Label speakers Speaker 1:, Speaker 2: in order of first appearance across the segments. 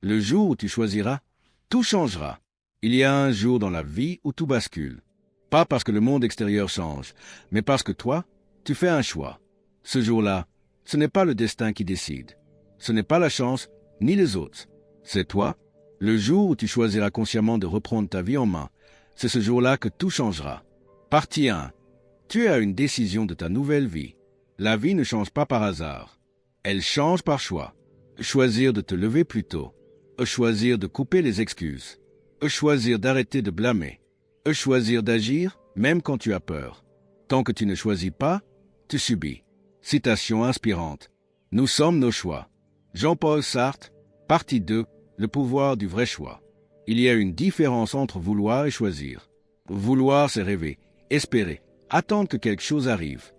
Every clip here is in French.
Speaker 1: Le jour où tu choisiras, tout changera. Il y a un jour dans la vie où tout bascule. Pas parce que le monde extérieur change, mais parce que toi, tu fais un choix. Ce jour-là, ce n'est pas le destin qui décide. Ce n'est pas la chance, ni les autres. C'est toi. Le jour où tu choisiras consciemment de reprendre ta vie en main, c'est ce jour-là que tout changera. Partie 1. Tu es à une décision de ta nouvelle vie. La vie ne change pas par hasard. Elle change par choix. Choisir de te lever plus tôt. Choisir de couper les excuses. Choisir d'arrêter de blâmer. Choisir d'agir même quand tu as peur. Tant que tu ne choisis pas, tu subis. Citation inspirante. Nous sommes nos choix. Jean-Paul Sartre, partie 2, le pouvoir du vrai choix. Il y a une différence entre vouloir et choisir. Vouloir, c'est rêver, espérer, attendre que quelque chose arrive.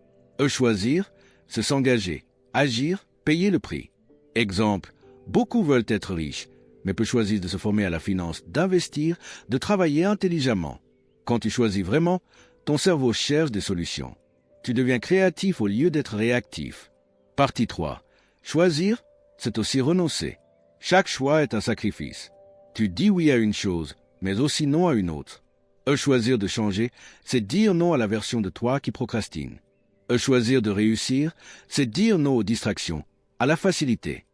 Speaker 1: Choisir, c'est s'engager, agir, payer le prix. Exemple, beaucoup veulent être riches, mais peu choisissent de se former à la finance, d'investir, de travailler intelligemment. Quand tu choisis vraiment, ton cerveau cherche des solutions. Tu deviens créatif au lieu d'être réactif. Partie 3. Choisir, c'est aussi renoncer. Chaque choix est un sacrifice. Tu dis oui à une chose, mais aussi non à une autre. Choisir de changer, c'est dire non à la version de toi qui procrastine. Choisir de réussir, c'est dire non aux distractions, à la facilité.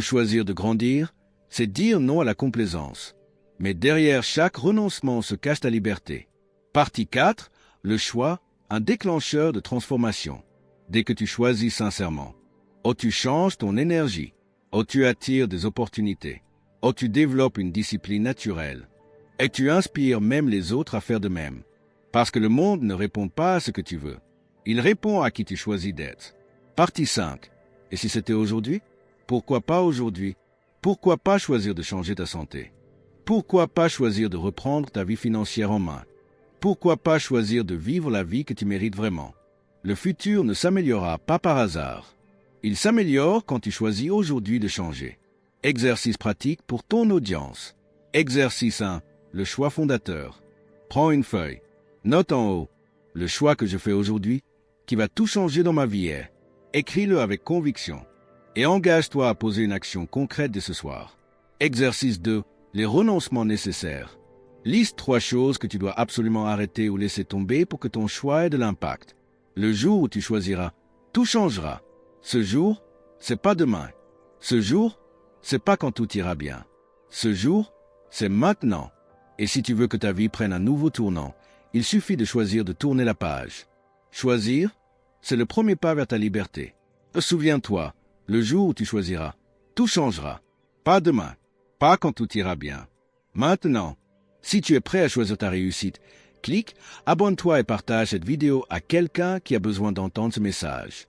Speaker 1: Choisir de grandir, c'est dire non à la complaisance. Mais derrière chaque renoncement se cache ta liberté. Partie 4. Le choix, un déclencheur de transformation. Dès que tu choisis sincèrement, tu changes ton énergie, tu attires des opportunités, tu développes une discipline naturelle, et tu inspires même les autres à faire de même. Parce que le monde ne répond pas à ce que tu veux. Il répond à qui tu choisis d'être. Partie 5. Et si c'était aujourd'hui? Pourquoi pas aujourd'hui? Pourquoi pas choisir de changer ta santé? Pourquoi pas choisir de reprendre ta vie financière en main? Pourquoi pas choisir de vivre la vie que tu mérites vraiment? Le futur ne s'améliorera pas par hasard. Il s'améliore quand tu choisis aujourd'hui de changer. Exercice pratique pour ton audience. Exercice 1. Le choix fondateur. Prends une feuille. Note en haut. Le choix que je fais aujourd'hui, qui va tout changer dans ma vie est. Écris-le avec conviction. Et engage-toi à poser une action concrète dès ce soir. Exercice 2. Les renoncements nécessaires. Liste 3 choses que tu dois absolument arrêter ou laisser tomber pour que ton choix ait de l'impact. Le jour où tu choisiras, tout changera. Ce jour, c'est pas demain. Ce jour, c'est pas quand tout ira bien. Ce jour, c'est maintenant. Et si tu veux que ta vie prenne un nouveau tournant, il suffit de choisir de tourner la page. Choisir, c'est le premier pas vers ta liberté. Souviens-toi, le jour où tu choisiras, tout changera. Pas demain, pas quand tout ira bien. Maintenant. Si tu es prêt à choisir ta réussite, clique, abonne-toi et partage cette vidéo à quelqu'un qui a besoin d'entendre ce message.